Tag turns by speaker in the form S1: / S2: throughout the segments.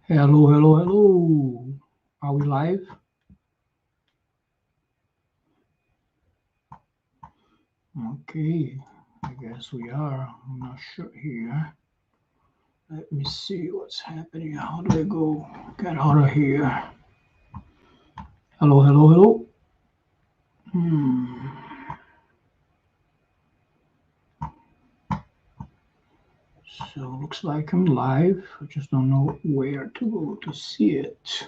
S1: Hello, hello, hello. Are we live? Okay, I guess we are. I'm not sure here. Let me see what's happening. How do I go? Get out of here. Hello, hello, hello. Hmm. So looks like I'm live. I just don't know where to go to see it.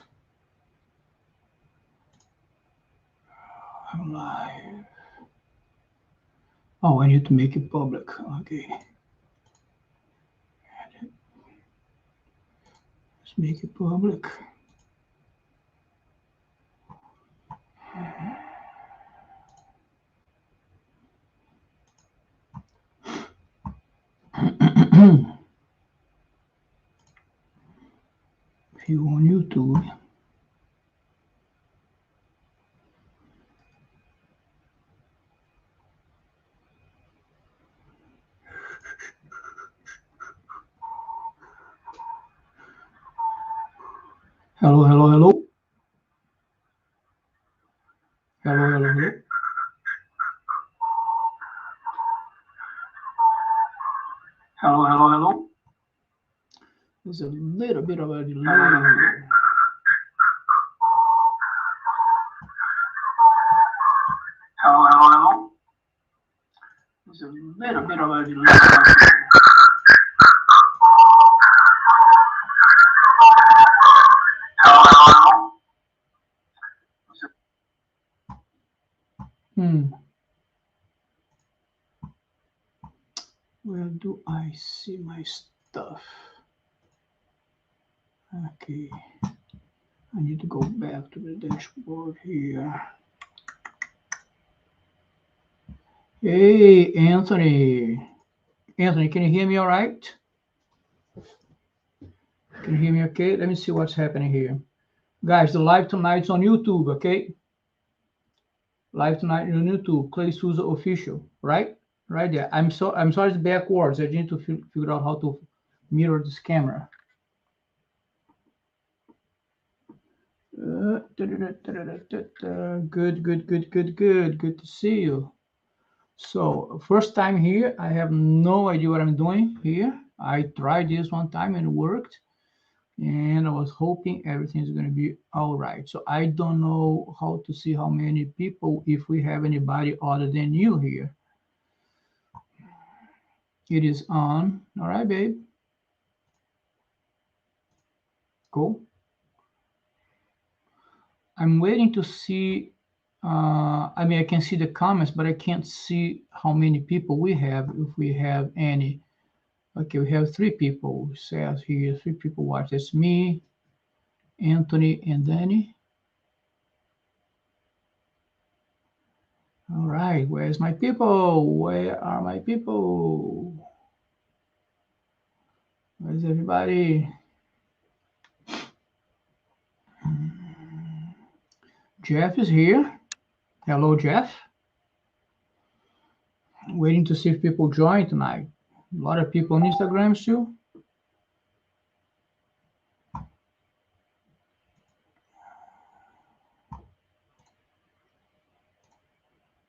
S1: I'm live. Oh, I need to make it public. Okay. Let's make it public. If you on YouTube. Hello, hello, hello. Hello, hello, hello. Hello, hello, hello. There's a little bit of a delay here. Hello, hello, hello. There's a little bit of a delay here. Hello, hello, hello. Where do I see my stuff? Okay. I need to go back to the dashboard here. Hey, Anthony. Anthony, can you hear me all right? Can you hear me okay? Let me see what's happening here. Guys, the live tonight's on YouTube, okay? Live tonight on YouTube, Clay Souza Official, right? Right there. I'm sorry it's backwards. I need to figure out how to mirror this camera. Good, good, good, good, good. Good to see you. So first time here, I have no idea what I'm doing here. I tried this one time and it worked. And I was hoping everything's going to be all right. So I don't know how to see how many people, if we have anybody other than you here. It is on. All right, babe. Cool. I'm waiting to see. I mean, I can see the comments, but I can't see how many people we have, if we have any. Okay, we have 3 people. It says here 3 people watch. That's me, Anthony, and Danny. All right, where's my people? Where are my people? Where's everybody? Jeff is here. Hello, Jeff. Waiting to see if people join tonight. A lot of people on Instagram too.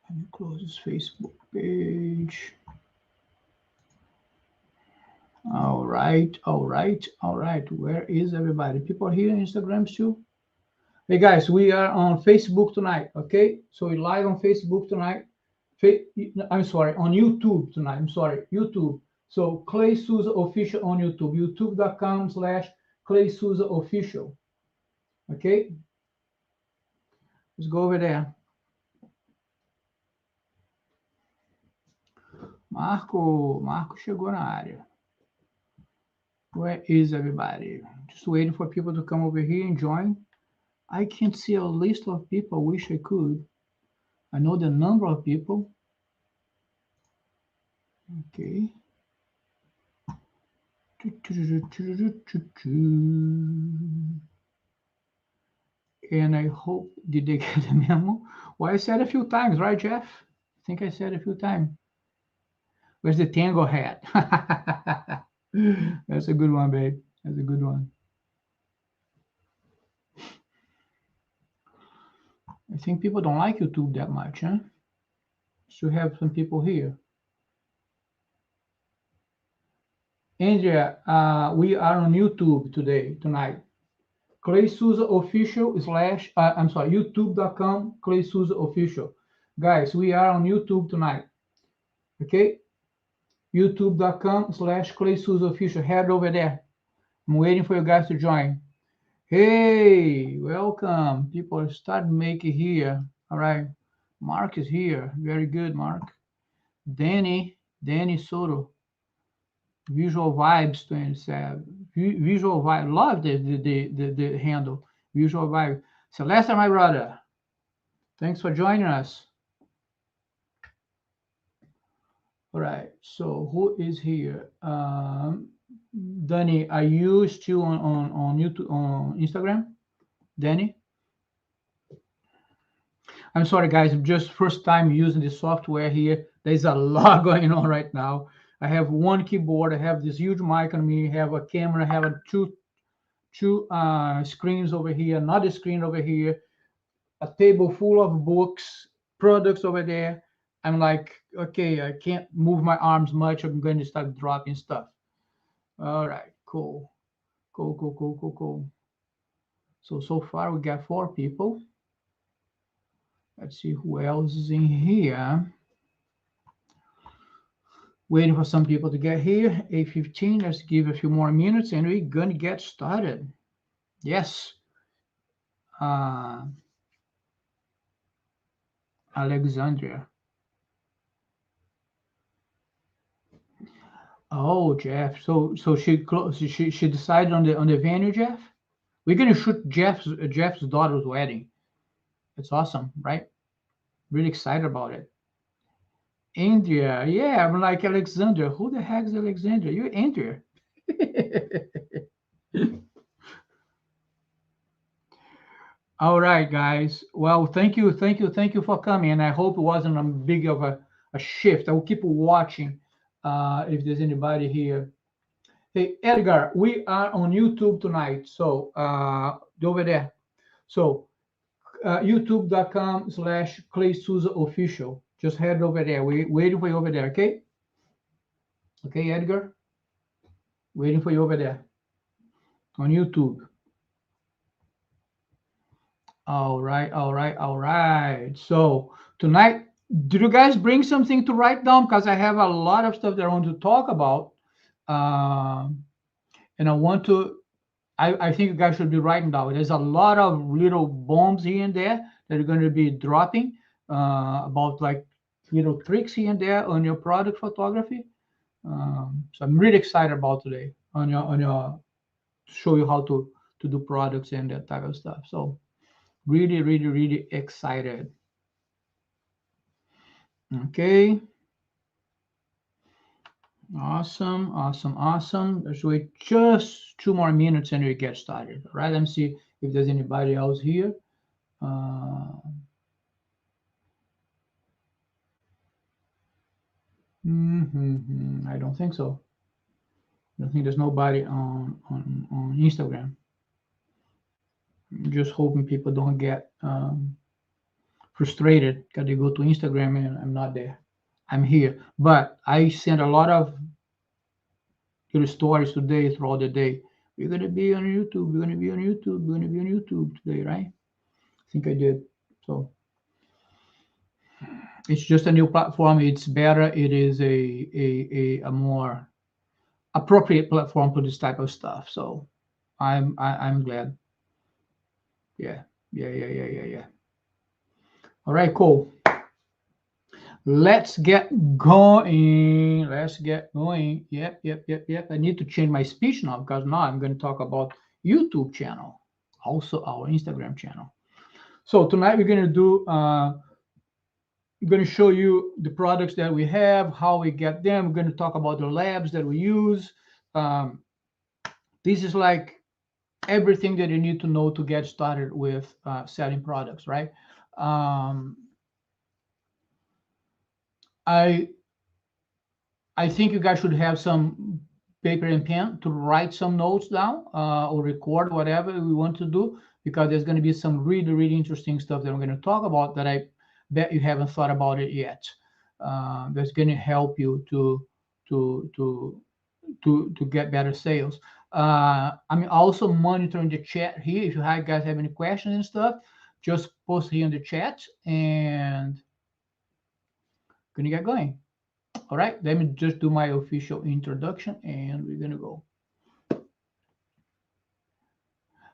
S1: Let me close this Facebook page. All right, all right, all right. Where is everybody? People are here on Instagram too. Hey guys, we are on Facebook tonight, okay? So we're live on Facebook tonight. I'm sorry, on YouTube tonight. I'm sorry, YouTube. So Clay Souza Official on YouTube, youtube.com/Clay Souza Official. Okay? Let's go over there. Marco chegou na área. Where is everybody? Just waiting for people to come over here and join. I can't see a list of people. I wish I could. I know the number of people. Okay. And I hope, did they get the memo? Well, I said a few times, right, Jeff? I think I said a few times. Where's the tango hat? That's a good one, babe. That's a good one. I think people don't like YouTube that much, huh? Should have some people here. Andrea, we are on YouTube tonight. Clay Souza Official slash, I'm sorry, youtube.com, Clay Souza Official. Guys, we are on YouTube tonight. Okay? youtube.com slash Clay Souza Official. Head over there. I'm waiting for you guys to join. Hey, welcome. People start making here. All right. Mark is here. Very good, Mark. Danny Soto. Visual Vibes 27. Visual Vibe. Love the handle. Visual Vibe. Celeste, my brother. Thanks for joining us. All right. So who is here? Danny, are you still on YouTube, on Instagram? Danny? I'm sorry, guys. Just first time using the software here. There's a lot going on right now. I have one keyboard. I have this huge mic on me. I have a camera. I have two screens over here. Another screen over here. A table full of books, products over there. I'm like, okay, I can't move my arms much. I'm going to start dropping stuff. All right, cool. Cool. So far we got 4 people. Let's see who else is in here. Waiting for some people to get here. 8:15. Let's give a few more minutes and we're gonna get started. Yes. Alexandria. Oh, Jeff. So she decided on the venue, Jeff. We're gonna shoot Jeff's daughter's wedding. It's awesome, right? Really excited about it. Andrea, yeah, I'm like Alexandria. Who the heck is Alexandria? You're Andrea. All right, guys. Well, thank you for coming. And I hope it wasn't a big of a shift. I will keep watching if there's anybody here. Hey, Edgar, we are on YouTube tonight. So over there. So youtube.com slash Clay Souza Official. Just head over there. We waiting for you over there, okay? Okay, Edgar? Waiting for you over there on YouTube. All right. So tonight, did you guys bring something to write down? Because I have a lot of stuff that I want to talk about. And I want to, I think you guys should be writing down. There's a lot of little bombs here and there that are going to be dropping about like little tricks here and there on your product photography. So I'm really excited about today on your show you how to do products and that type of stuff. So really excited. Okay. Awesome. Let's wait just 2 more minutes and we get started. All right. Let's see if there's anybody else here. I don't think so. I don't think there's nobody on Instagram. I'm just hoping people don't get frustrated because they go to Instagram and I'm not there. I'm here, but I sent a lot of little stories today throughout the day. We're gonna be on YouTube. We're gonna be on YouTube. We're gonna be on YouTube today, right? I think I did. So it's just a new platform. It's better. It is a more appropriate platform for this type of stuff. So I'm glad. Yeah. All right, cool. Let's get going. Yep. I need to change my speech now because now I'm going to talk about YouTube channel, also our Instagram channel. So tonight we're going to do, I'm going to show you the products that we have, how we get them. We're going to talk about the labs that we use. This is like everything that you need to know to get started with selling products, right? I think you guys should have some paper and pen to write some notes down or record whatever we want to do. because there's going to be some really, really interesting stuff that I'm going to talk about that I bet you haven't thought about it yet. That's going to help you to to to get better sales. I'm also monitoring the chat here. If you guys have any questions and stuff, just post here in the chat and gonna get going. All right, let me just do my official introduction and we're gonna go.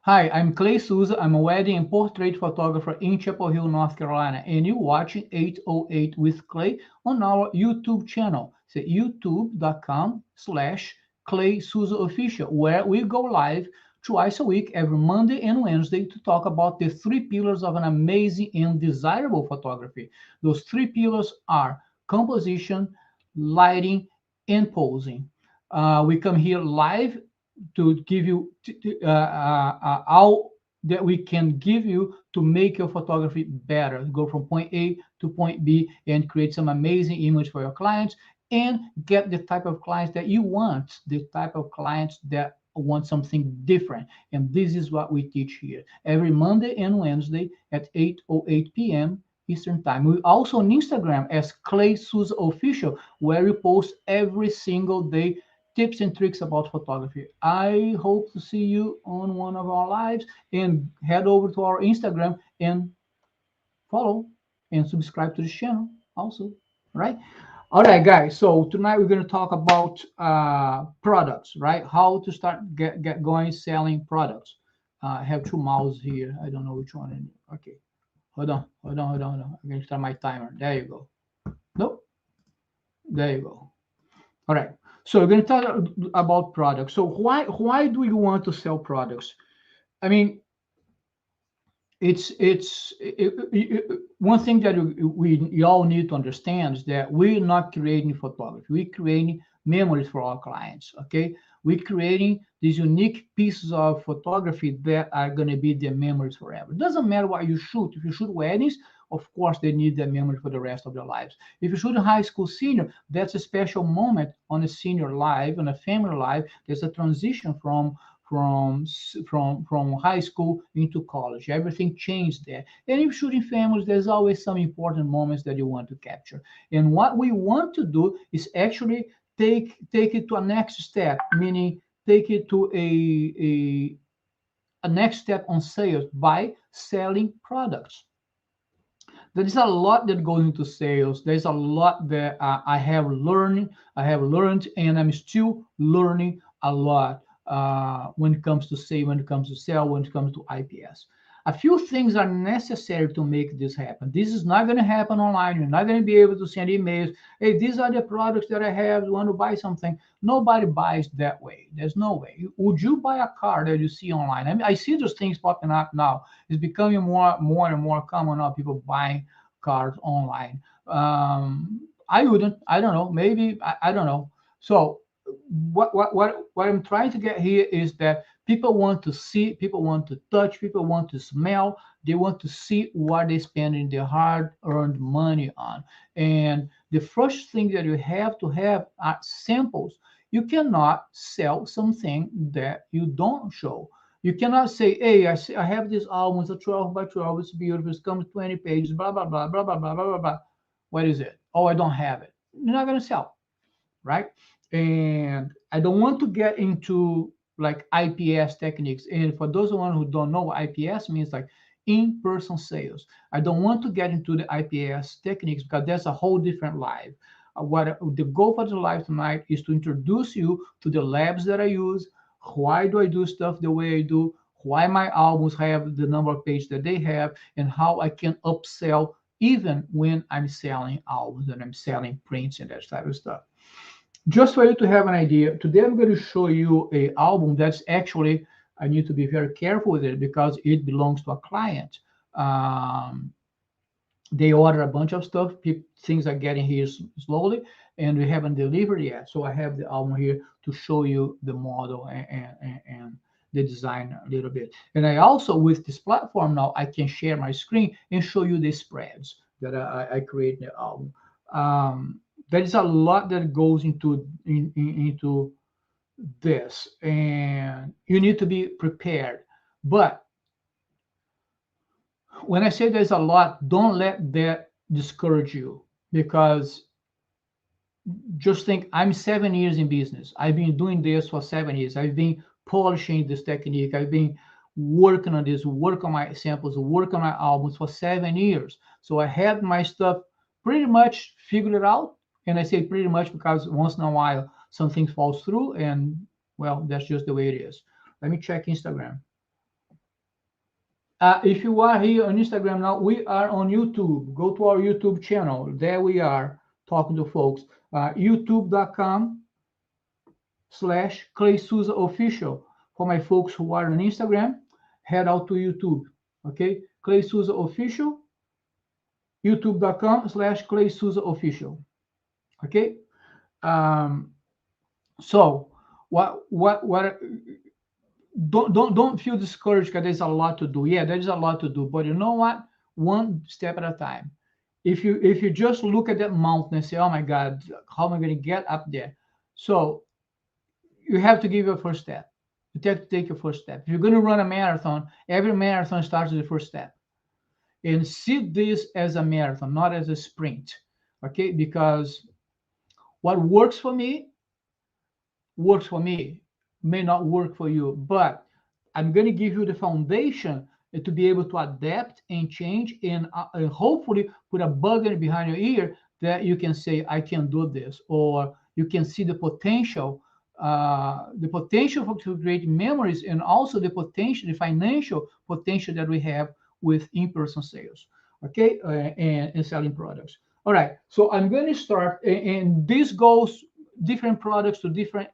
S1: Hi, I'm Clay Souza. I'm a wedding and portrait photographer in Chapel Hill, North Carolina, and you're watching 808 with Clay on our YouTube channel. It's youtube.com/Clay Souza Official, where we go live twice a week, every Monday and Wednesday, to talk about the three pillars of an amazing and desirable photography. Those three pillars are composition, lighting, and posing. We come here live to give you all that we can give you to make your photography better. Go from point A to point B and create some amazing image for your clients and get the type of clients that you want, the type of clients that want something different. And this is what we teach here every Monday and Wednesday at 8:08 p.m. Eastern Time. We also on Instagram as Clay Souza Official, where we post every single day tips and tricks about photography. I hope to see you on one of our lives, and head over to our Instagram and follow and subscribe to the channel also, right? All right, guys. So tonight we're going to talk about products, right? How to start get going selling products. I have two mouses here. I don't know which one. Okay, hold on. I'm going to start my timer. There you go. Nope. There you go. All right. So we're going to talk about products. So why do you want to sell products? I mean, one thing that we all need to understand is that we're not creating photography. We're creating memories for our clients. Okay, we're creating these unique pieces of photography that are going to be their memories forever. It doesn't matter what you shoot. If you shoot weddings, of course they need their memory for the rest of their lives. If you shoot a high school senior, that's a special moment on a senior life, on a family life. There's a transition from high school into college. Everything changed there. And if shooting families, there's always some important moments that you want to capture. And what we want to do is actually take it to a next step, meaning take it to a next step on sales by selling products. There is a lot that goes into sales. There's a lot that I have learned, and I'm still learning a lot when it comes to say, when it comes to sell, when it comes to IPS. A few things are necessary to make this happen. This is not going to happen online. You're not going to be able to send emails. Hey, these are the products that I have. You want to buy something? Nobody buys that way. There's no way. Would you buy a car that you see online? I mean, I see those things popping up now. It's becoming more and more common now. People buying cars online. I wouldn't. I don't know. Maybe I don't know. So what I'm trying to get here is that people want to see, people want to touch, people want to smell. They want to see what they're spending their hard-earned money on. And the first thing that you have to have are samples. You cannot sell something that you don't show. You cannot say, hey, I have this album, it's a 12 by 12, it's beautiful, it comes 20 pages, blah, blah, blah, blah, blah, blah, blah, blah, blah. What is it? Oh, I don't have it. You're not going to sell, right? And I don't want to get into like IPS techniques. And for those who don't know what IPS means, like in-person sales. I don't want to get into the IPS techniques because that's a whole different live. What the goal for the live tonight is to introduce you to the labs that I use. Why do I do stuff the way I do? Why my albums have the number of pages that they have, and how I can upsell even when I'm selling albums and I'm selling prints and that type of stuff. Just for you to have an idea, today I'm going to show you a album that's actually, I need to be very careful with it because it belongs to a client. They order a bunch of stuff. Things are getting here slowly, and we haven't delivered yet. So I have the album here to show you the model and the design a little bit. And I also, with this platform now, I can share my screen and show you the spreads that I create in the album. There is a lot that goes into this, and you need to be prepared. But When I say there's a lot, don't let that discourage you, because just think, I'm 7 years in business. I've been doing this for 7 years. I've been polishing this technique. I've been working on this, work on my samples, work on my albums for 7 years. So I had my stuff pretty much figured out. And I say pretty much because once in a while something falls through, and well, that's just the way it is. Let me check Instagram. If you are here on Instagram now, we are on YouTube. Go to our YouTube channel. There we are talking to folks. YouTube.com/Clay Souza Official. For my folks who are on Instagram, head out to YouTube. Okay, Clay Souza Official. YouTube.com/Clay Souza Official. Okay. So what don't feel discouraged because there's a lot to do. Yeah, there's a lot to do, but you know what? One step at a time. If you just look at that mountain and say, "Oh my God, how am I going to get up there?" So you have to give your first step. You have to take your first step. If you're going to run a marathon, every marathon starts with the first step. And see this as a marathon, not as a sprint. Okay? Because what works for me may not work for you, but I'm going to give you the foundation to be able to adapt and change, and hopefully put a button behind your ear that you can say, I can do this, or you can see the potential for to create memories, and also the potential, the financial potential that we have with in-person sales, okay, and selling products. All right, so I'm going to start, and this goes different products to different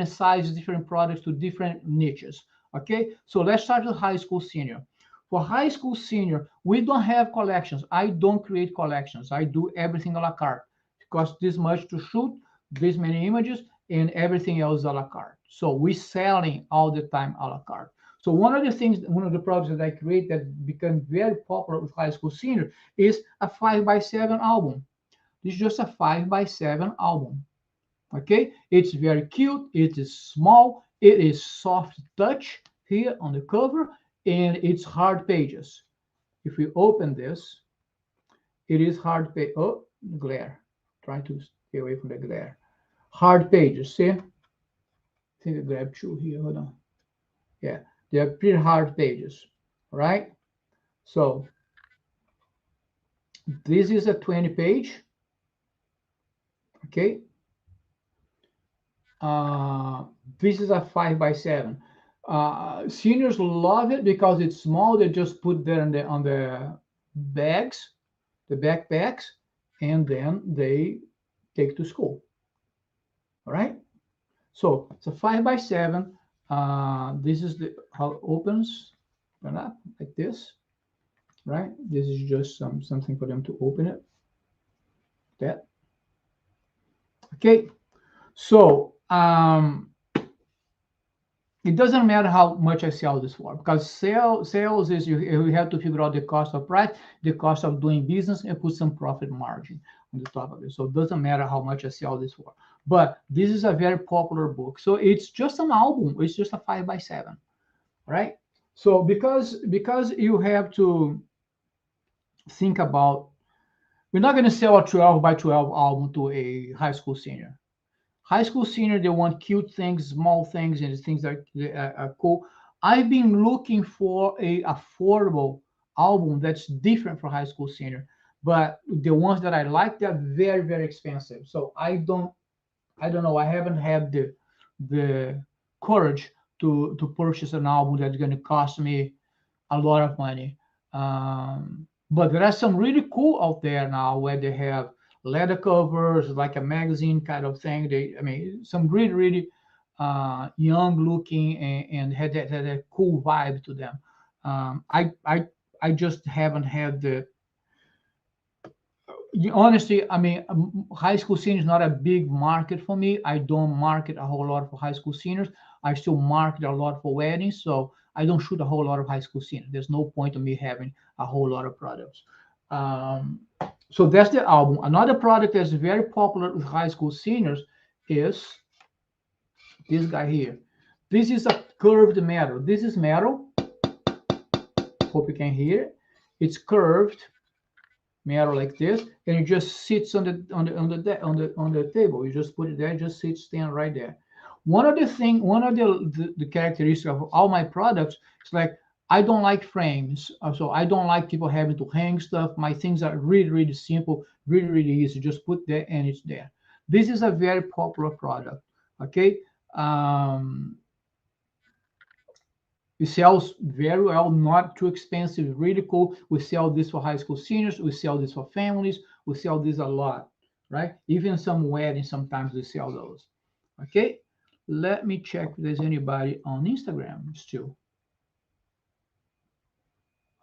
S1: sizes, different products to different niches. Okay, so let's start with high school senior. For high school senior, we don't have collections. I don't create collections. I do everything a la carte. It costs this much to shoot, this many images, and everything else a la carte. So we're selling all the time a la carte. So one of the products that I create that become very popular with high school senior is a 5x7 album. This is just a 5x7 album. Okay, it's very cute, it is small, it is soft touch here on the cover, and it's hard pages. If we open this, it is hard page. Oh, glare. Try to stay away from the glare. Hard pages. See, I think I grabbed two here. Hold on. Yeah, they're pretty hard pages. All right, so this is a 20 page. Okay, this is a 5x7. Seniors love it because it's small. They just put there on the bags, the backpacks, and then they take to school. All right. So it's a 5x7. This is how it opens. Open up like this. Right. This is just something for them to open it. That. Okay. So it doesn't matter how much I sell this for, because sales is you have to figure out the cost of price, the cost of doing business, and put some profit margin on the top of it. So it doesn't matter how much I sell this for. But this is a very popular book. So it's just an album. It's just a 5x7, right? So because you have to think about, we're not going to sell a 12x12 album to a high school senior. High school senior, they want cute things, small things, and things that are cool. I've been looking for a affordable album that's different for high school senior, but the ones that I like, they're very, very expensive. So I don't know. I haven't had the courage to purchase an album that's going to cost me a lot of money. But there are some really cool out there now where they have leather covers, like a magazine kind of thing. Some really, really young looking, and had that cool vibe to them. I just haven't had the honestly. High school seniors is not a big market for me. I don't market a whole lot for high school seniors. I still market a lot for weddings, so I don't shoot a whole lot of high school seniors. There's no point of me having a whole lot of products. So that's the album. Another product that's very popular with high school seniors is this guy here. This is a curved metal. This is metal. Hope you can hear it. It's curved metal like this, and it just sits on the table. You just put it there, it just sits stand right there. One of the characteristics of all my products is like I don't like frames, so I don't like people having to hang stuff. My things are really simple, really easy. Just put there and it's there. This is a very popular product. Okay. Um, it sells very well, not too expensive, really cool. We sell this for high school seniors. We sell this for families. We sell this a lot, right? Even some weddings, sometimes we sell those. Okay, let me check if there's anybody on Instagram still.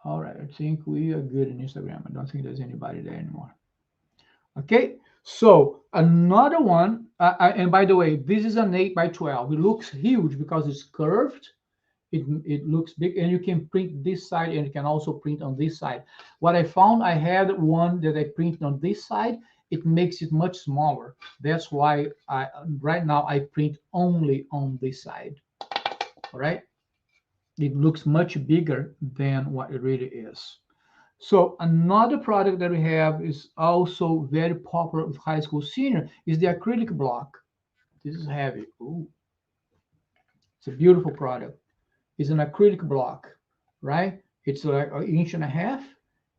S1: All right, I think we are good in Instagram. I don't think there's anybody there anymore. Okay, so another one, and by the way, this is an 8 by 12. It looks huge because it's curved. It looks big, and you can print this side and you can also print on this side. What I found, I had one that I printed on this side. It makes it much smaller. That's why right now I print only on this side. All right, it looks much bigger than what it really is. So another product that we have is also very popular with high school senior is the acrylic block. This is heavy. Ooh, it's a beautiful product. It's an acrylic block, right? It's like 1.5 inches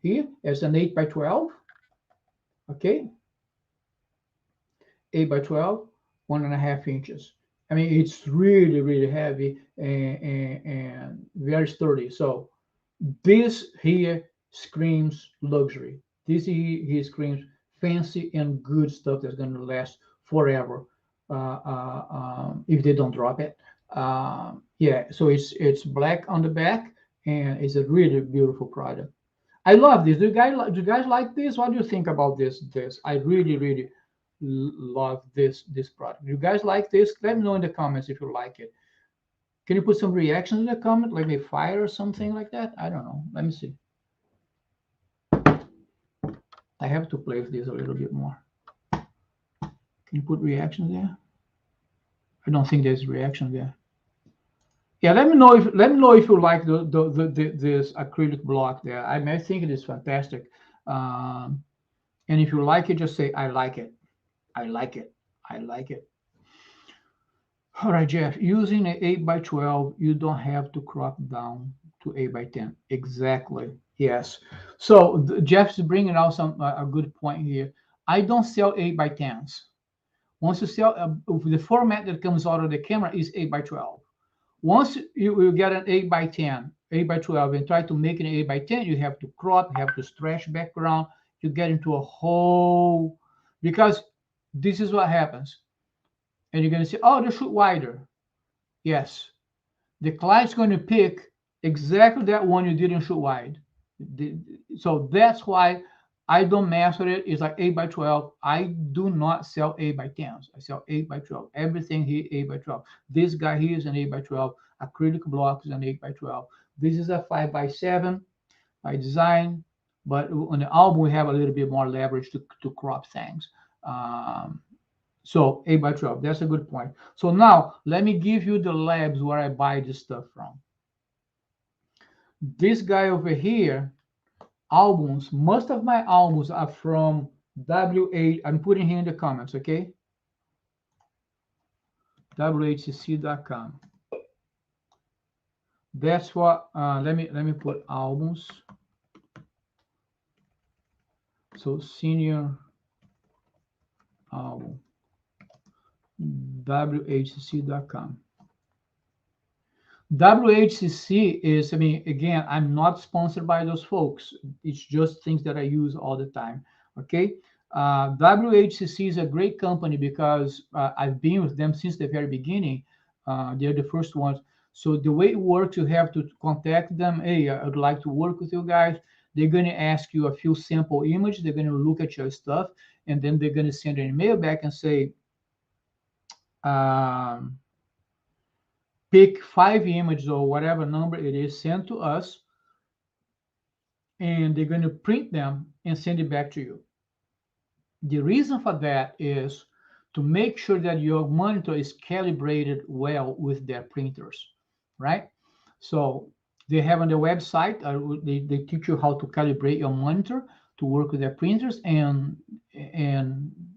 S1: here. It's an 8 by 12. Okay, 8 by 12, 1.5 inches. I mean, it's really heavy and very sturdy. So this here screams luxury. This here screams fancy and good stuff that's going to last forever if they don't drop it. Yeah, so it's black on the back and it's a really beautiful product. I love this. Do you guys like this? What do you think about this? I really love this product. You guys like this? Let me know in the comments if you like it. Can you put some reactions in the comment, like a fire or something like that? I don't know. Let me see. I have to play with this a little bit more. Can you put reactions there? I don't think there's reaction there. Yeah, let me know if you like this acrylic block there. I think it is fantastic. And if you like it, just say I like it. I like it. I like it. All right, Jeff. Using an 8 by 12, you don't have to crop down to 8 by 10. Exactly. Yes. So Jeff's bringing out a good point here. I don't sell 8 by 10s. Once you sell the format that comes out of the camera is 8 by 12. Once you get an 8 by 10, 8 by 12, and try to make an 8 by 10, you have to crop, have to stretch background. You get into a whole, because this is what happens. And you're going to say, oh, they shoot wider. Yes. The client's going to pick exactly that one you didn't shoot wide. So that's why I don't mess with it. It's like 8 by 12. I do not sell 8 by 10s. I sell 8 by 12. Everything here 8 by 12. This guy here is an 8 by 12. Acrylic block is an 8 by 12. This is a 5 by 7 by design, but on the album we have a little bit more leverage to crop things. So 8 by 12. That's a good point. So now let me give you the labs where I buy this stuff from. This guy over here, albums, most of my albums are from W8. I'm putting here in the comments, okay? WHCC.com. That's what, let me put albums. So senior album, WHCC.com. WHCC is, I mean, again, I'm not sponsored by those folks. It's just things that I use all the time. Okay. WHCC is a great company because I've been with them since the very beginning. They're the first ones. So the way it works, you have to contact them. Hey, I would like to work with you guys. They're going to ask you a few sample images. They're going to look at your stuff, and then they're going to send an email back and say, pick 5 images or whatever number it is, sent to us, and they're going to print them and send it back to you. The reason for that is to make sure that your monitor is calibrated well with their printers, right? So They have on their website, they teach you how to calibrate your monitor to work with their printers, and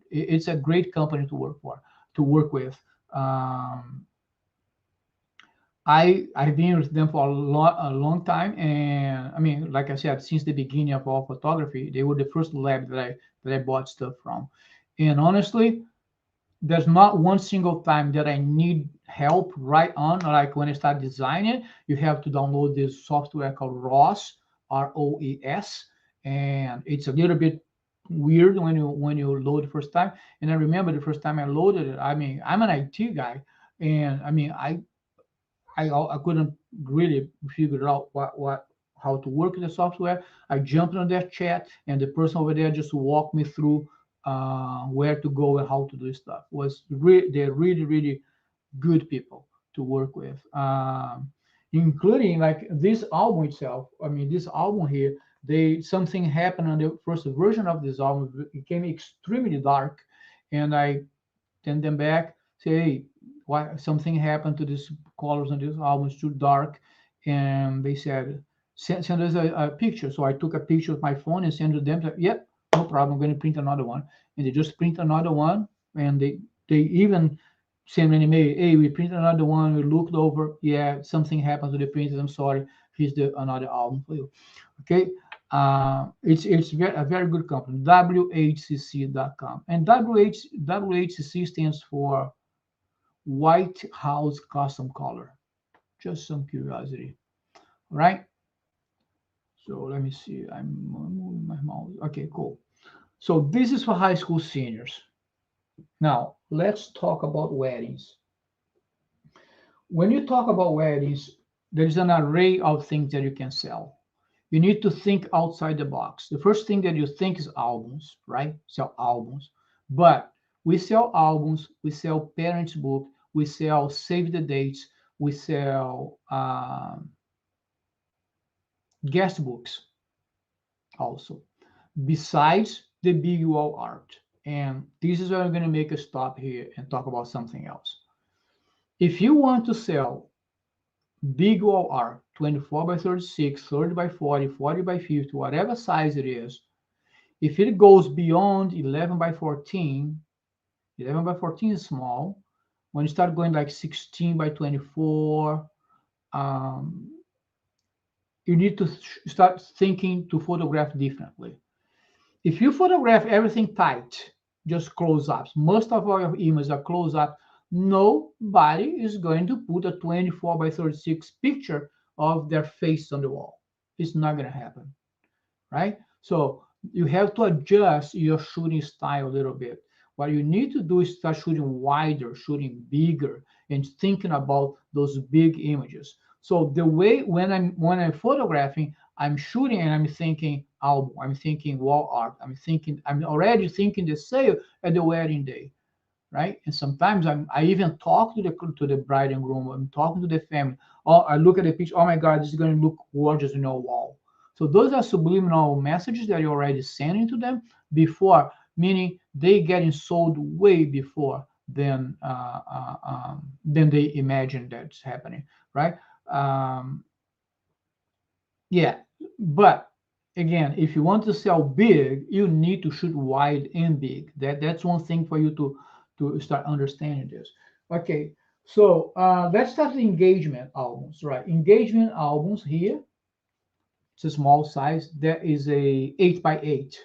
S1: it's a great company to work with. I've been with them for a long time, and I mean, like I said, since the beginning of all photography, they were the first lab that I bought stuff from. And honestly, there's not one single time that I need help right on. Like when I start designing, you have to download this software called ROS, ROES, and it's a little bit weird when you load the first time. And I remember the first time I loaded it. I mean, I'm an IT guy, and I mean, I couldn't really figure out what how to work with the software. I jumped on their chat, and the person over there just walked me through where to go and how to do stuff. They're really good people to work with, including like this album itself. I mean, this album here, something happened on the first version of this album. It became extremely dark, and I send them back, say, hey, why something happened to these colors on this album, it's too dark. And they said, send us a picture. So I took a picture with my phone and sent to them. Said, yep, no problem. I'm going to print another one. And they just print another one. And they even send an email, hey, we printed another one. We looked over. Yeah, something happened to the printers. I'm sorry. Here's another album for you. Okay. It's a very good company, WHCC.com. And WHCC stands for White House Custom Color. Just some curiosity, right? So let me see. I'm moving my mouse. Okay, cool. So this is for high school seniors. Now let's talk about weddings. When you talk about weddings, there's an array of things that you can sell. You need to think outside the box. The first thing that you think is albums, right? Sell albums. But we sell albums, we sell parents' book, we sell save the dates, we sell guest books also, besides the big wall art. And this is where I'm going to make a stop here and talk about something else. If you want to sell big wall art, 24 by 36, 30 by 40, 40 by 50, whatever size it is, if it goes beyond 11 by 14, 11 by 14 is small. When you start going like 16 by 24, you need to start thinking to photograph differently. If you photograph everything tight, just close-ups, most of our images are close-up, nobody is going to put a 24 by 36 picture of their face on the wall. It's not going to happen, right? So you have to adjust your shooting style a little bit. What you need to do is start shooting wider, shooting bigger, and thinking about those big images. So the way when I'm photographing, I'm shooting and I'm thinking album, I'm thinking wall art, I'm already thinking the sale at the wedding day, right? And sometimes I even talk to the bride and groom. I'm talking to the family. Oh, I look at the picture. Oh my God, this is going to look gorgeous in your wall. So those are subliminal messages that you're already sending to them before, meaning they getting sold way before than they imagine that's happening, right? Um, yeah, but again, if you want to sell big, you need to shoot wide and big. That's one thing for you to start understanding this. Okay, so let's start the engagement albums, right? Engagement albums here. It's a small size. There is a 8x8.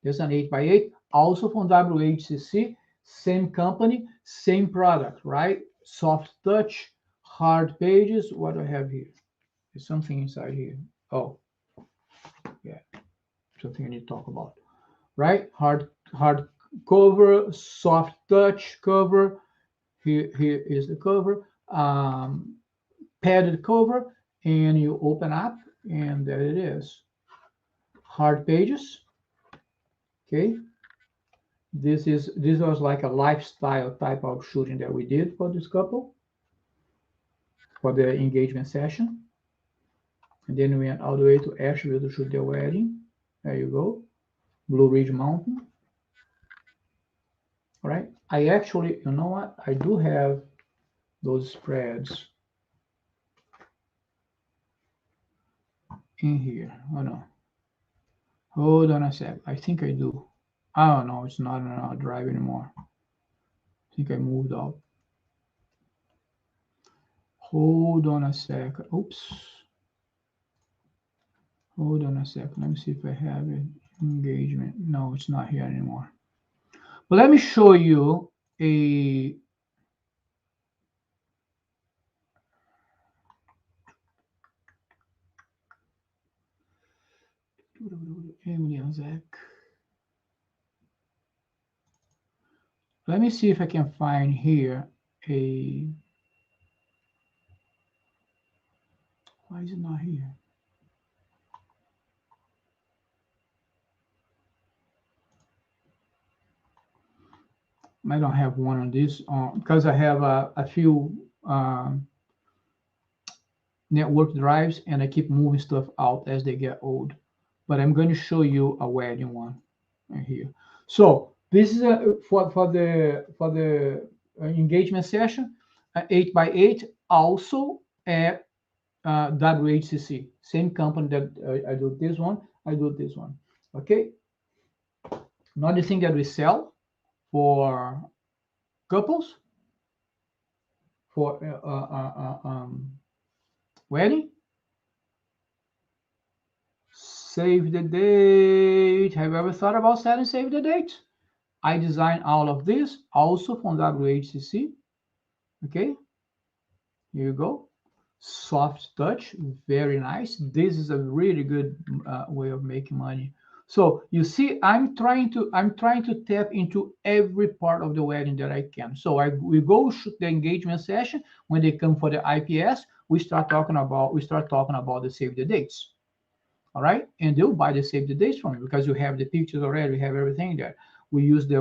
S1: There's an 8x8, also from WHCC, same company, same product, right? Soft touch, hard pages. What do I have here? There's something inside here. Oh, yeah, something I need to talk about, right? Hard cover, soft touch cover. Here is the cover, padded cover, and you open up, and there it is. Hard pages. Okay, this was like a lifestyle type of shooting that we did for this couple for the engagement session, and then we went all the way to Asheville to shoot their wedding. There you go, Blue Ridge Mountain. All right, I actually, you know what? I do have those spreads. in here. Oh no. Hold on a sec. I think I do. Oh no, it's not on our drive anymore. I think I moved out. Hold on a sec. Oops. Hold on a second. Let me see if I have it. Engagement. No, it's not here anymore. But let me show you a let me see if I can find here a. Why is it not here? I don't have one on this because I have a few network drives and I keep moving stuff out as they get old. But I'm going to show you a wedding one right here. So this is for the engagement session, 8x8, also at WHCC, same company that I do this one, I do this one. Okay. Another thing that we sell for couples, for wedding. Save the date. Have you ever thought about selling save the date? I designed all of this also from WHCC. Okay, here you go. Soft touch, very nice. This is a really good way of making money. So you see, I'm trying to tap into every part of the wedding that I can. So we go shoot the engagement session. When they come for the IPS, we start talking about the save the dates. All right, and they'll buy the save the dates from you because you have the pictures already. We have everything there. We use the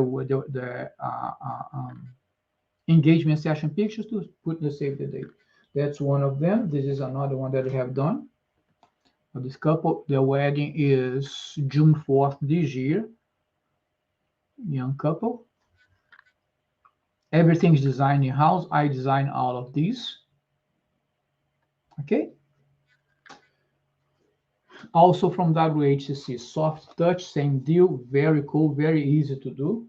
S1: engagement session pictures to put the save the date. That's one of them. This is another one that we have done. For this couple, the wedding is June 4th this year. Young couple. Everything's designed in house. I designed all of these. Okay. Also from WHCC, soft touch, same deal. Very cool, very easy to do.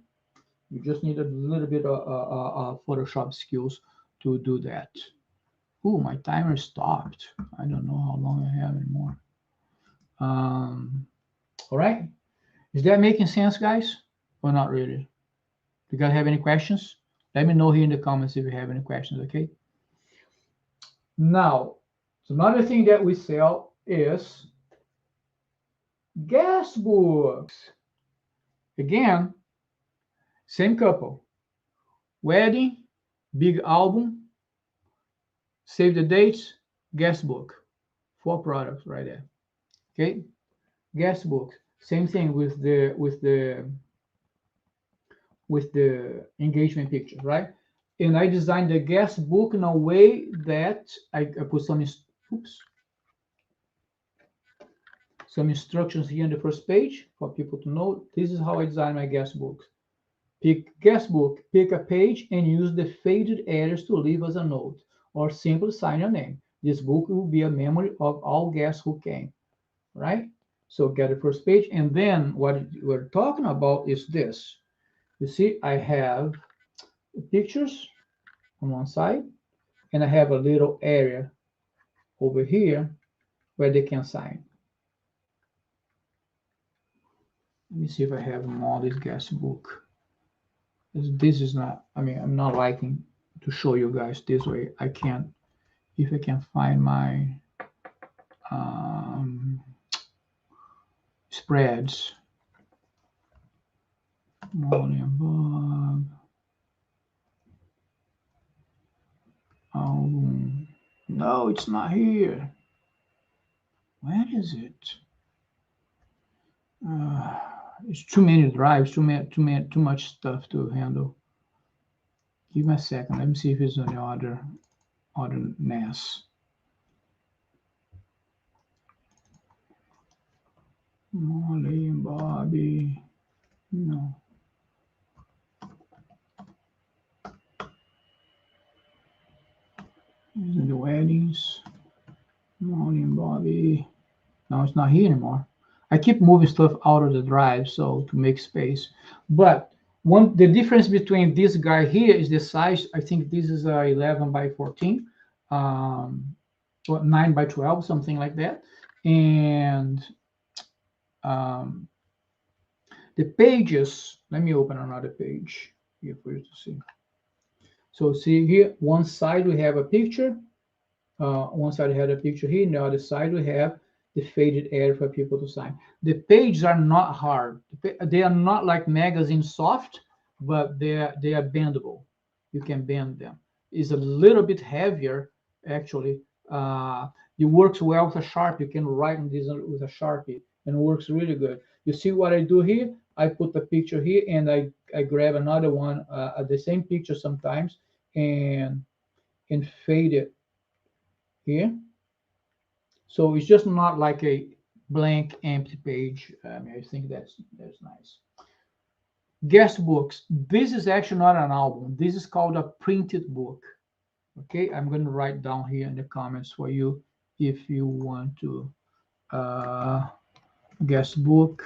S1: You just need a little bit of Photoshop skills to do that. Ooh, my timer stopped. I don't know how long I have anymore. All right. Is that making sense, guys? Or not really? You guys have any questions? Let me know here in the comments if you have any questions, okay? Now, so another thing that we sell is guest books. Again, same couple. Wedding, big album, save the dates, guest book. 4 products right there. Okay, guest book. Same thing with the engagement pictures, right? And I designed the guest book in a way that I put some instructions here on the first page for people to know. This is how I design my guest books. Pick guest book, pick a page and use the faded areas to leave us a note or simply sign your name. This book will be a memory of all guests who came, right? So get the first page, and then what we're talking about is this. You see, I have pictures on one side, and I have a little area over here where they can sign. Let me see if I have all this guest book. This is not, I mean, I'm not liking to show you guys this way. I can't, if I can find my spreads. Molly and Bob. Oh, no, it's not here. Where is it? It's too many drives, too much stuff to handle. Give me a second. Let me see if it's on the other NAS. Molly and Bobby. No. These are the weddings. Molly and Bobby. No, it's not here anymore. I keep moving stuff out of the drive so to make space. But the difference between this guy here is the size. I think this is a 11 by 14, or 9 by 12, something like that. And um, the pages, let me open another page here for you to see. So see here, one side we have a picture. One side had a picture here, and the other side we have the faded area for people to sign. The pages are not hard. They are not like magazine soft, but they are bendable. You can bend them. It's a little bit heavier, actually. It works well with a Sharpie. You can write on this with a Sharpie, and it works really good. You see what I do here? I put the picture here, and I grab another one, the same picture sometimes, and fade it here. So it's just not like a blank, empty page. I mean, I think that's nice. Guest books. This is actually not an album. This is called a printed book. Okay, I'm going to write down here in the comments for you if you want to. Guest book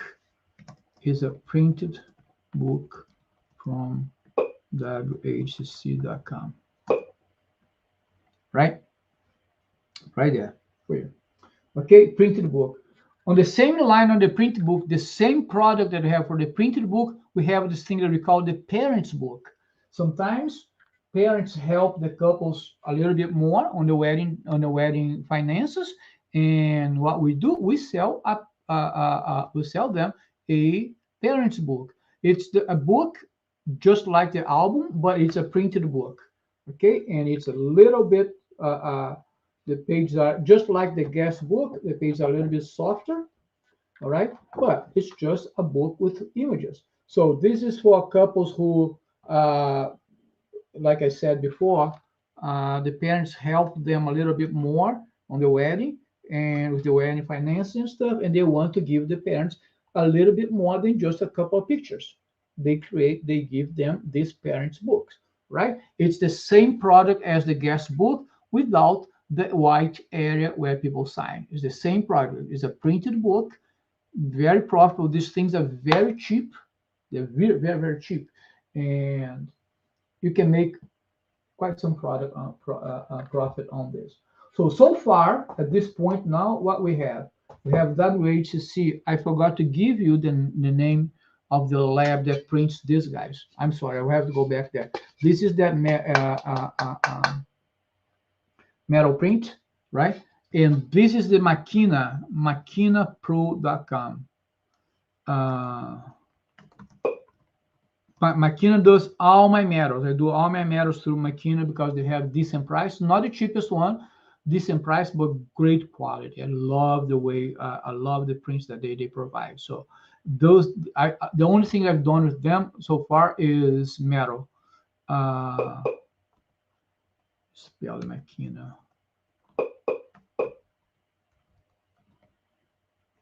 S1: is a printed book from whcc.com. Right there for you. Okay, printed book. On the same line on the printed book, the same product that we have for the printed book, we have this thing that we call the parents book. Sometimes parents help the couples a little bit more on the wedding finances, and what we do, we sell them a parents book. It's a book just like the album, but it's a printed book. Okay, and it's a little bit. The pages are just like the guest book. The pages are a little bit softer, all right? But it's just a book with images. So this is for couples who, like I said before, the parents help them a little bit more on the wedding and with the wedding financing and stuff, and they want to give the parents a little bit more than just a couple of pictures. They give them these parents books, right? It's the same product as the guest book without the white area where people sign. It's the same product. It's a printed book, very profitable. These things are very cheap. They're very, very, very cheap. And you can make quite some profit on this. So far, at this point now, what we have WHCC. I forgot to give you the name of the lab that prints these guys. I'm sorry, I will have to go back there. This is that metal print, right? And this is the maquinapro.com. Makina does all my metals. I do all my metals through Makina because they have decent price. Not the cheapest one, decent price, but great quality. I love the way, I love the prints that they provide. So those, the only thing I've done with them so far is metal. Spell the Makina.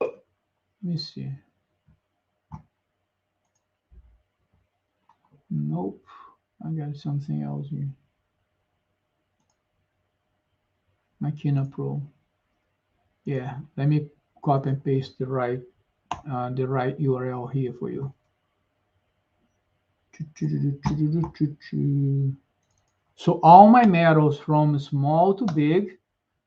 S1: Let me see. Nope, I got something else here. Makina Pro. Yeah, let me copy and paste the right URL here for you. So all my metals from small to big,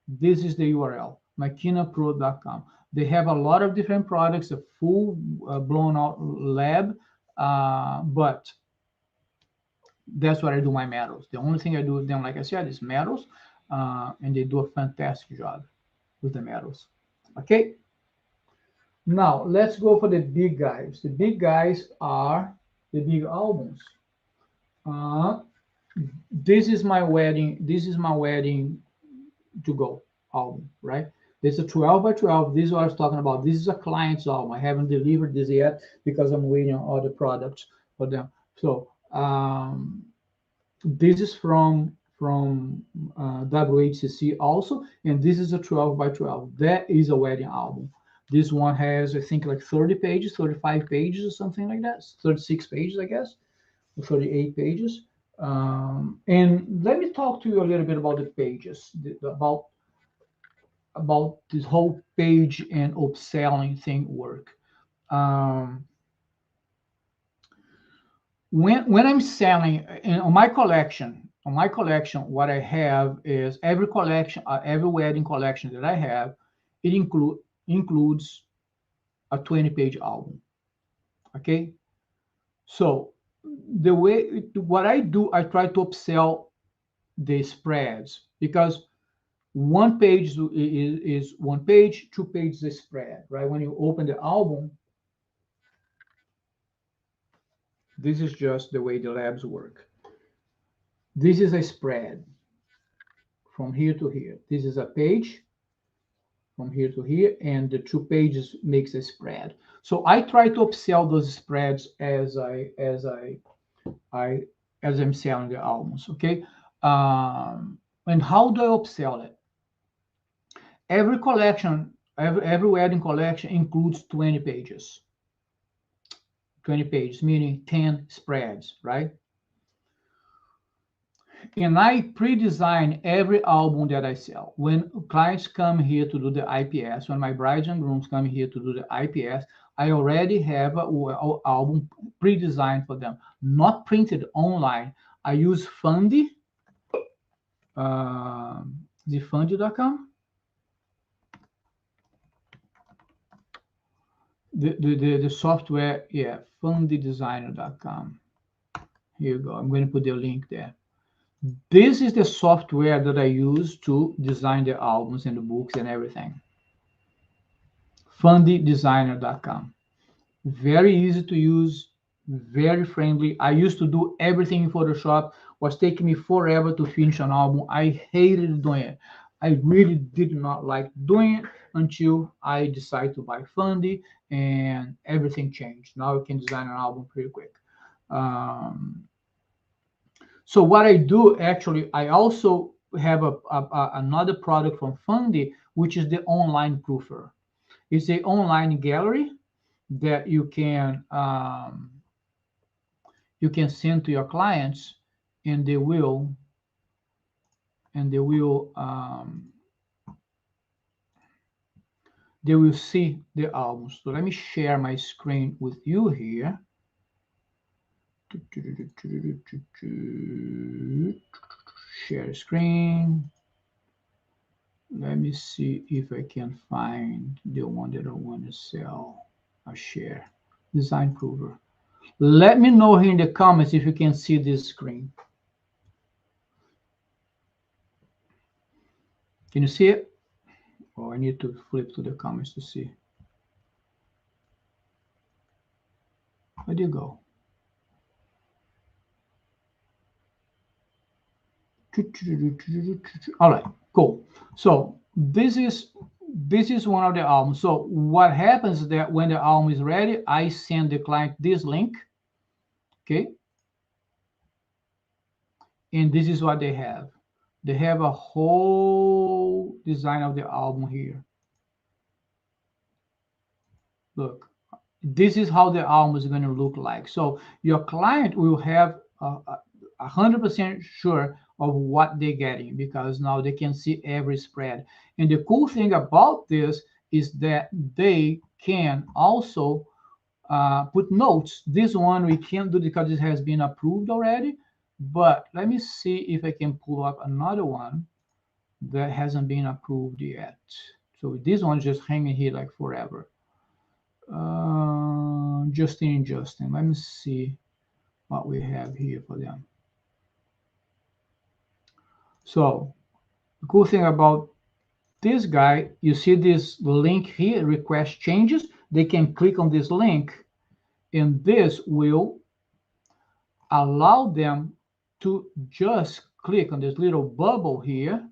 S1: this is the URL, maquinapro.com. They have a lot of different products, a full blown out lab, but that's what I do my metals. The only thing I do with them, like I said, is metals, and they do a fantastic job with the metals. Okay. Now let's go for the big guys. The big guys are the big albums. This is my wedding. This is my wedding to go album, right? This is a 12 by 12. This is what I was talking about. This is a client's album. I haven't delivered this yet because I'm waiting on other products for them. So this is from WHCC also, and this is a 12 by 12. That is a wedding album. This one has, I think, like 30 pages, 35 pages or something like that. 36 pages, I guess, or 38 pages. And let me talk to you a little bit about the pages, about about this whole page and upselling thing work. Um, when I'm selling on my collection, what I have is every collection, every wedding collection that I have, it includes a 20-page album. Okay, so the way what I do, I try to upsell the spreads because one page is one page, 2 pages is spread, right? When you open the album, this is just the way the labs work. This is a spread from here to here. This is a page from here to here, and the 2 pages makes a spread. So I try to upsell those spreads I as I'm selling the albums. Okay, and how do I upsell it? Every collection, every wedding collection includes 20 pages. 20 pages, meaning 10 spreads, right? And I pre-design every album that I sell. When clients come here to do the IPS, when my brides and grooms come here to do the IPS, I already have an album pre-designed for them, not printed online. I use Fundy, the Fundy.com. The software, yeah, fundydesigner.com. Here you go. I'm going to put the link there. This is the software that I use to design the albums and the books and everything. fundydesigner.com. Very easy to use, very friendly. I used to do everything in Photoshop. Was taking me forever to finish an album. I hated doing it. I really did not like doing it until I decided to buy Fundy, and everything changed. Now I can design an album pretty quick. So what I do actually, I also have another product from Fundy, which is the online proofer. It's an online gallery that you can send to your clients, and they will see the albums. So let me share my screen with you here. Share screen. Let me see if I can find the one that I want to sell. I'll share. Design Prover. Let me know here in the comments if you can see this screen. Can you see it? Oh, I need to flip to the comments to see. Where'd you go? All right, cool. So this is one of the albums. So what happens is that when the album is ready, I send the client this link. Okay. And this is what they have. They have a whole design of the album here. Look, this is how the album is going to look like. So your client will have 100% sure of what they're getting, because now they can see every spread. And the cool thing about this is that they can also put notes. This one we can't do because it has been approved already, but let me see if I can pull up another one that hasn't been approved yet. So this one's just hanging here like forever. Justin. Let me see what we have here for them. So the cool thing about this guy, you see this link here, request changes. They can click on this link, and this will allow them to just click on this little bubble here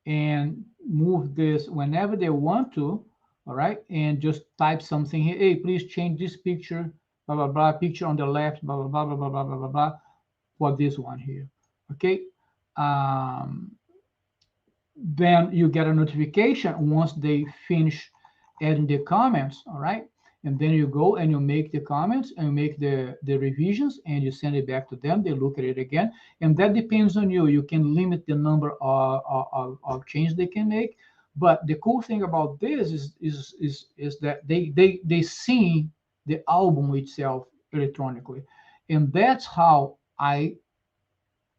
S1: and move this whenever they want to. All right, and just type something here. Hey, please change this picture, blah blah blah, picture on the left, blah blah blah blah blah blah blah blah, blah for this one here. Okay. Then you get a notification once they finish adding the comments. All right, And then you go and you make the comments and you make the revisions and you send it back to them. They look at it again. And that depends on you. You can limit the number of changes they can make. But the cool thing about this is that they see the album itself electronically. And that's how I'm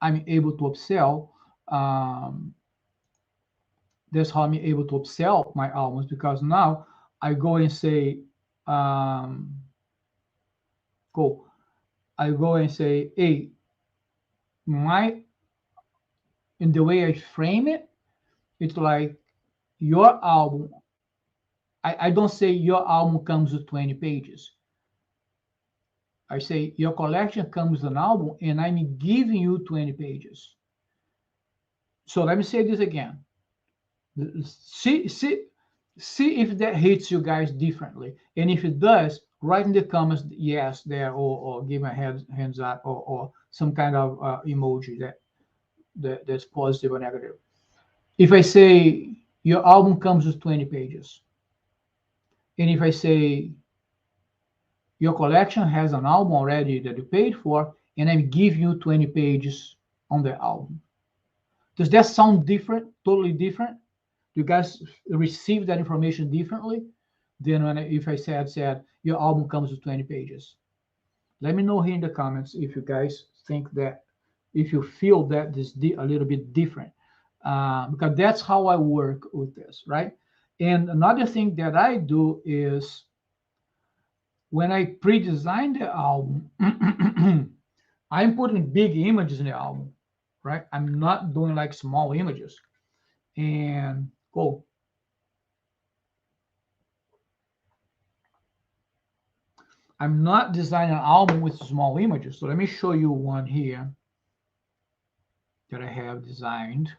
S1: able to upsell. That's how I'm able to upsell my albums, because now I go and say, um, cool. I go and say, hey, my, in the way I frame it, it's like your album. I don't say your album comes with 20 pages. I say your collection comes with an album and I'm giving you 20 pages. So let me say this again. See if that hits you guys differently. And if it does, write in the comments yes there, or give a hands up, or some kind of emoji that's positive or negative. If I say your album comes with 20 pages, and if I say your collection has an album already that you paid for, and I give you 20 pages on the album, does that sound different? Totally different? You guys receive that information differently than if I said your album comes with 20 pages? Let me know here in the comments if you guys think that, if you feel that this a little bit different, because that's how I work with this, right? And another thing that I do is when I pre-design the album, I'm putting big images in the album, right? I'm not doing like small images. And cool. I'm not designing an album with small images. So let me show you one here that I have designed.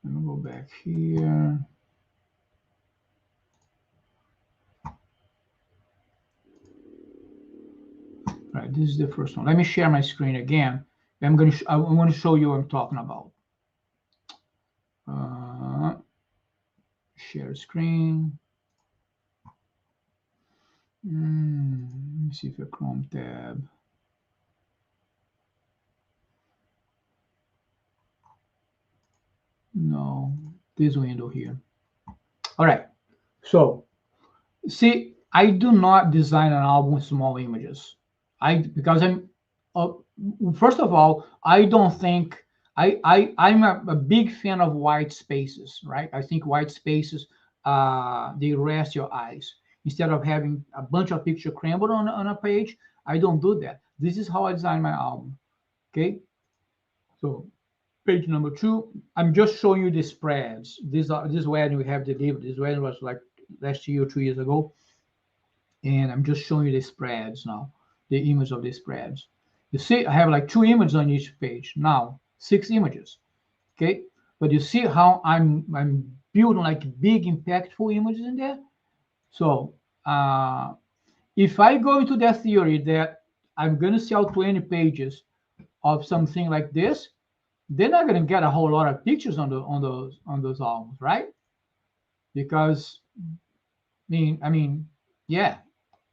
S1: Let me go back here. All right, this is the first one. Let me share my screen again. I'm going to show you what I'm talking about. Share screen. Let me see if a Chrome tab. No, this window here. All right. So, see, I do not design an album with small images. Because I'm first of all, I don't think I'm a big fan of white spaces, right? I think white spaces they rest your eyes. Instead of having a bunch of picture crumbled on a page, I don't do that. This is how I design my album. Okay, so page number 2, I'm just showing you the spreads. This wedding we have delivered. This wedding was like last year or 2 years ago, and I'm just showing you the spreads now, the image of the spreads. You see, I have like 2 images on each page. Now 6 images. Okay, but you see how I'm building like big impactful images in there. So if I go into that theory that I'm going to sell 20 pages of something like this, they're not going to get a whole lot of pictures on those albums, right? Because I mean, yeah,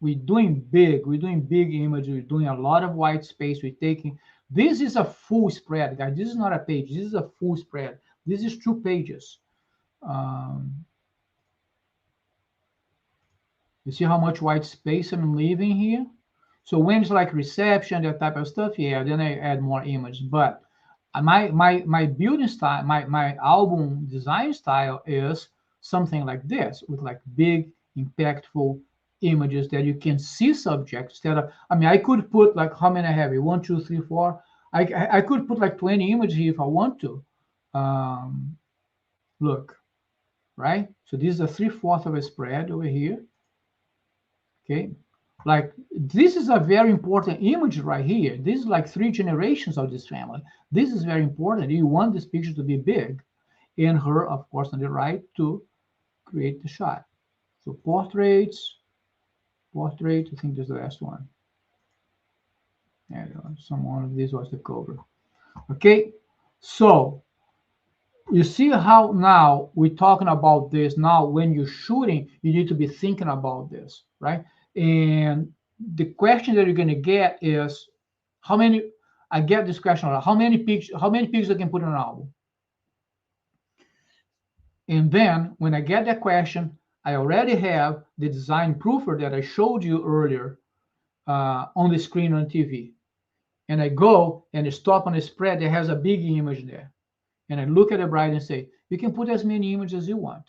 S1: we're doing big images, we're doing a lot of white space, we're taking, this is a full spread, guys. This is not a page, this is a full spread. This is 2 pages. You see how much white space I'm leaving here? So when it's like reception, that type of stuff, yeah, then I add more images. But my building style, my album design style is something like this, with like big, impactful images that you can see subjects instead of, I mean, I could put like, how many I have here? 1, 2, 3, 4. I could put like 20 images here if I want to. Look, right? So this is a 3/4 of a spread over here. Okay, like this is a very important image right here. This is like 3 generations of this family. This is very important. You want this picture to be big, and her, of course, on the right to create the shot. So portrait. I think this is the last one. Yeah, some one of these was the cover. Okay, so you see how now we're talking about this. Now when you're shooting, you need to be thinking about this, right? And the question that you're going to get is how many, I get this question a lot, how many pictures I can put on an album. And then when I get that question, I already have the design proofer that I showed you earlier on the screen on TV. And I go and stop on a spread that has a big image there. And I look at the bride and say, you can put as many images as you want.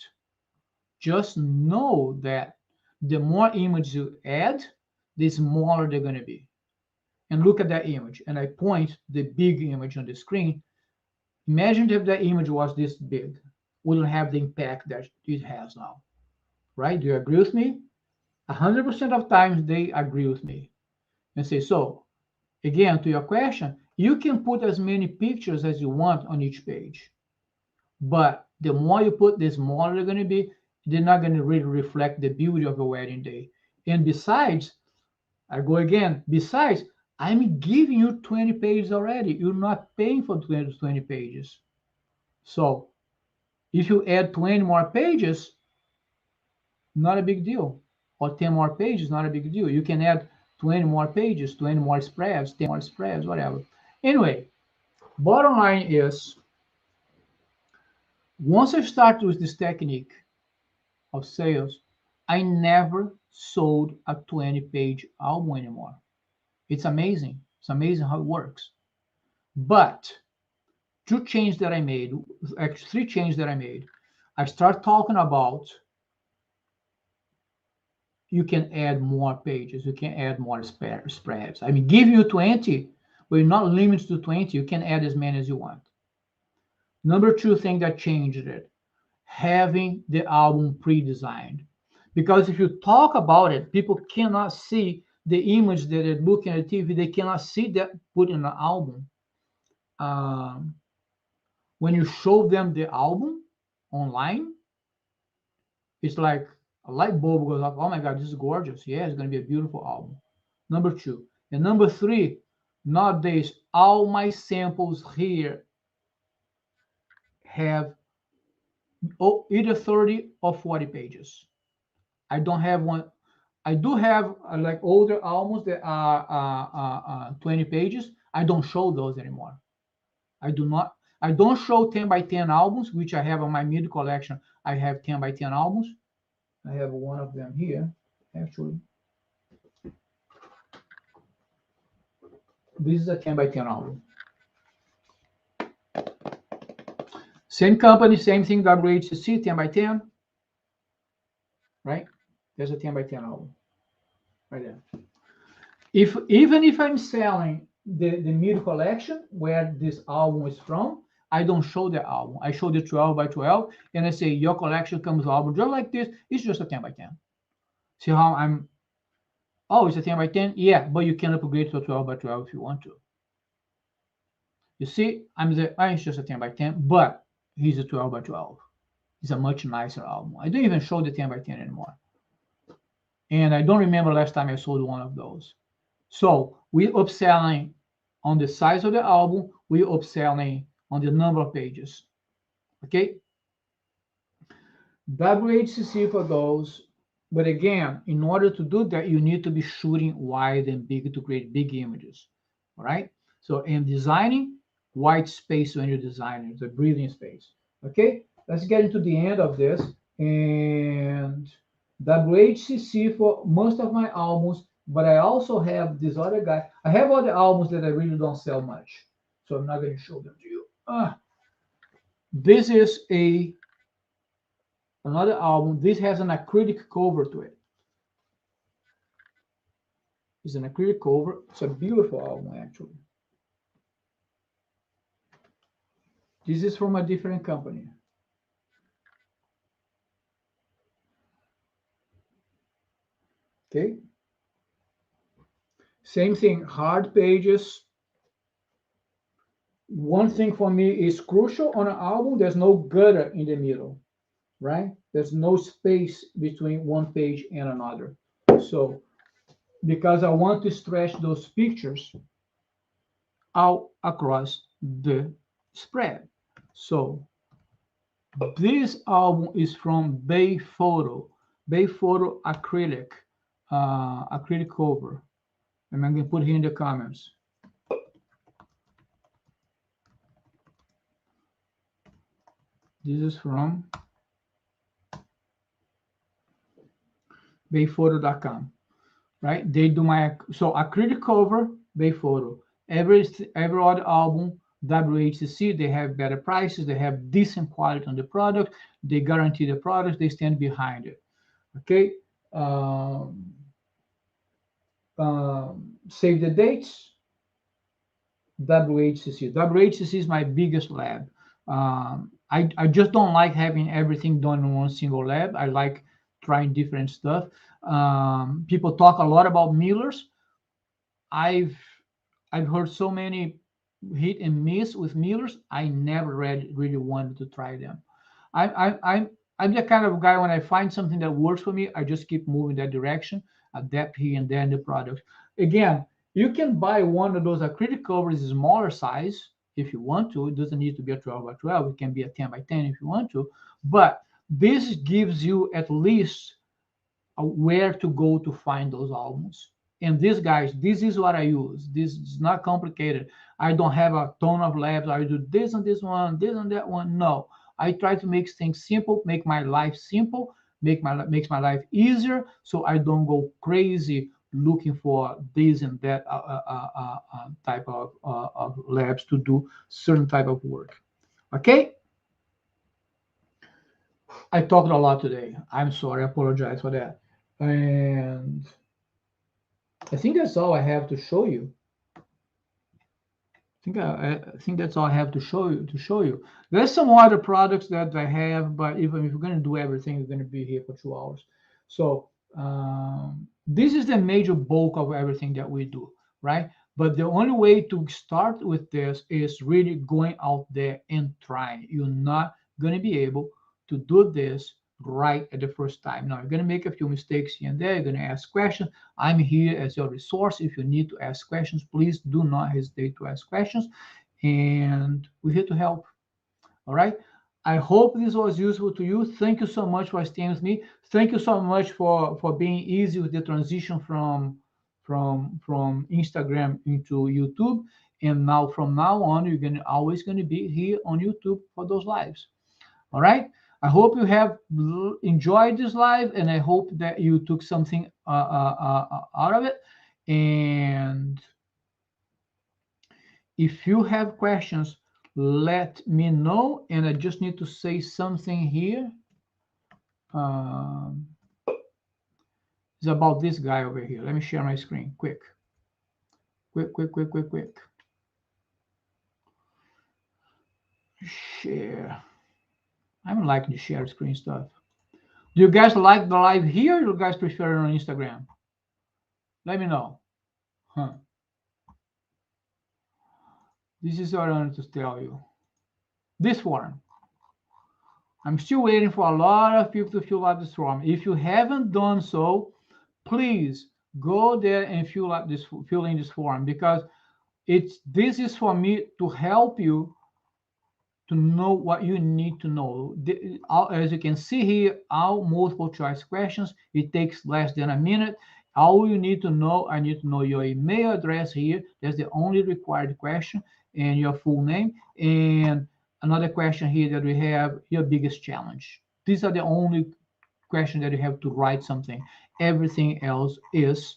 S1: Just know that the more images you add, the smaller they're going to be. And look at that image. And I point the big image on the screen. Imagine if that image was this big. Wouldn't have the impact that it has now. Right? Do you agree with me? 100% of times they agree with me. And say, so again, to your question, you can put as many pictures as you want on each page. But the more you put, the smaller they're going to be. They're not going to really reflect the beauty of a wedding day. And besides, I go again, besides, I'm giving you 20 pages already. You're not paying for 20 pages. So if you add 20 more pages, not a big deal. Or 10 more pages, not a big deal. You can add 20 more pages, 20 more spreads, 10 more spreads, whatever. Anyway, bottom line is, once I start with this technique of sales, I never sold a 20-page album anymore. It's amazing. It's amazing how it works. But two changes that I made, actually three changes that I made. I start talking about you can add more pages, you can add more spreads. I mean, give you 20, but you're not limited to 20. You can add as many as you want. Number two thing that changed it, having the album pre-designed. Because if you talk about it, people cannot see the image that they're looking at TV. They cannot see that put in the album. When you show them the album online, it's like a light bulb goes off. Oh my God, this is gorgeous. Yeah, it's going to be a beautiful album. Number two. And number three, nowadays, all my samples here have either 30 or 40 pages. I don't have one. I do have like older albums that are 20 pages. I don't show those anymore. I do not. I don't show 10 by 10 albums, which I have on my mid collection. I have 10 by 10 albums. I have one of them here, actually. This is a 10 by 10 album. Same company, same thing, WHCC, 10 by 10. Right? There's a 10 by 10 album. Right there. Even if I'm selling the mid collection where this album is from, I don't show the album. I show the 12 by 12, and I say your collection comes with album just like this. It's just a 10 by 10. See how I'm? Oh, it's a 10 by 10. Yeah, but you can upgrade to a 12 by 12 if you want to. You see, it's just a 10 by 10, but he's a 12 by 12. It's a much nicer album. I don't even show the 10 by 10 anymore. And I don't remember last time I sold one of those. So we're upselling on the size of the album, we're upselling on the number of pages. Okay? WHCC for those. But again, in order to do that, you need to be shooting wide and big to create big images. All right? So in designing, white space when you're designing, the breathing space. Okay? Let's get into the end of this. And WHCC for most of my albums, but I also have this other guy. I have other albums that I really don't sell much, so I'm not going to show them to you. This is another album. This has an acrylic cover to it. It's an acrylic cover. It's a beautiful album, actually. This is from a different company. Okay. Same thing, hard pages. One thing for me is crucial on an album, there's no gutter in the middle, right? There's no space between one page and another. So, because I want to stretch those pictures out across the spread. So this album is from Bay Photo acrylic, acrylic cover. And I'm going to put here in the comments. This is from bayphoto.com, right? They do my, so acrylic cover, Bay Photo. Every other album, WHCC, they have better prices, they have decent quality on the product, they guarantee the product, they stand behind it. Okay. Save the dates. WHCC. WHCC is my biggest lab. I just don't like having everything done in one single lab. I like trying different stuff. People talk a lot about Millers. I've heard so many hit and miss with Millers. I never really wanted to try them. I'm the kind of guy, when I find something that works for me, I just keep moving that direction, adapt here and there in the product. Again, you can buy one of those acrylic covers smaller size if you want to. It doesn't need to be a 12 by 12. It can be a 10 by 10 if you want to. But this gives you at least where to go to find those albums. And these guys, this is what I use. This is not complicated. I don't have a ton of labs. I do this on this one, this on that one. No, I try to make things simple, make my life simple, makes my life easier, so I don't go crazy looking for this and that type of labs to do certain type of work. Okay. I talked a lot today. I'm sorry. I apologize for that. And I think that's all I have to show you. I think that's all I have to show you. There's some other products that I have, but even if we're going to do everything, we're going to be here for 2 hours. So this is the major bulk of everything that we do, right? But the only way to start with this is really going out there and trying. You're not going to be able to do this right at the first time. Now, you're going to make a few mistakes here and there. You're going to ask questions. I'm here as your resource. If you need to ask questions, please do not hesitate to ask questions. And we're here to help. All right. I hope this was useful to you. Thank you so much for staying with me. Thank you so much for being easy with the transition from Instagram into YouTube. And now from now on, you're always going to be here on YouTube for those lives. All right. I hope you have enjoyed this live, and I hope that you took something out of it. And if you have questions, let me know. And I just need to say something here. It's about this guy over here. Let me share my screen. Quick. Share. I don't like the share screen stuff. Do you guys like the live here, or do you guys prefer it on Instagram? Let me know. This is what I wanted to tell you. This form. I'm still waiting for a lot of people to fill out this form. If you haven't done so, please go there and fill in this form, because this is for me to help you to know what you need to know. As you can see here, our multiple choice questions, it takes less than a minute. All you need to know, I need to know your email address here. That's the only required question, and your full name. And another question here that we have, your biggest challenge. These are the only questions that you have to write something. Everything else is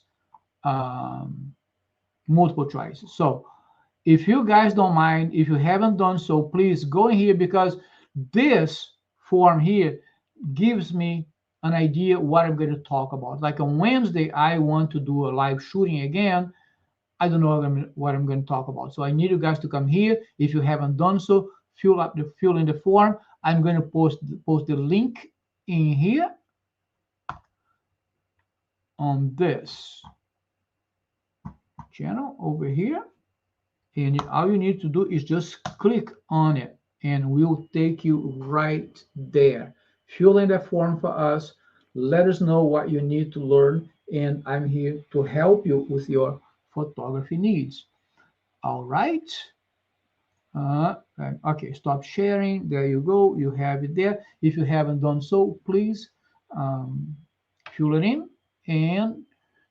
S1: multiple choice. So if you guys don't mind, if you haven't done so, please go in here, because this form here gives me an idea what I'm going to talk about. Like on Wednesday, I want to do a live shooting again. I don't know what I'm going to talk about. So I need you guys to come here. If you haven't done so, fill in the form. I'm going to post the link in here on this channel over here. And all you need to do is just click on it, and we'll take you right there. Fill in that form for us. Let us know what you need to learn, and I'm here to help you with your photography needs. All right. Okay, stop sharing. There you go. You have it there. If you haven't done so, please um, fill it in. And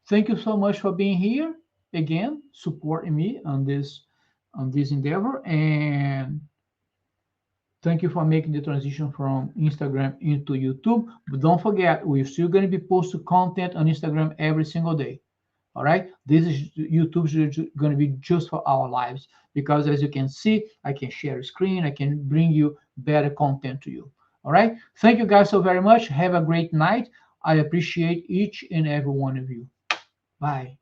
S1: thank you so much for being here again, supporting me on this endeavor. And thank you for making the transition from Instagram into YouTube. But don't forget, we're still going to be posting content on Instagram every single day. All right, this is YouTube is going to be just for our lives, because as you can see, I can share a screen, I can bring you better content to you. All right, thank you guys so very much. Have a great night. I appreciate each and every one of you. Bye.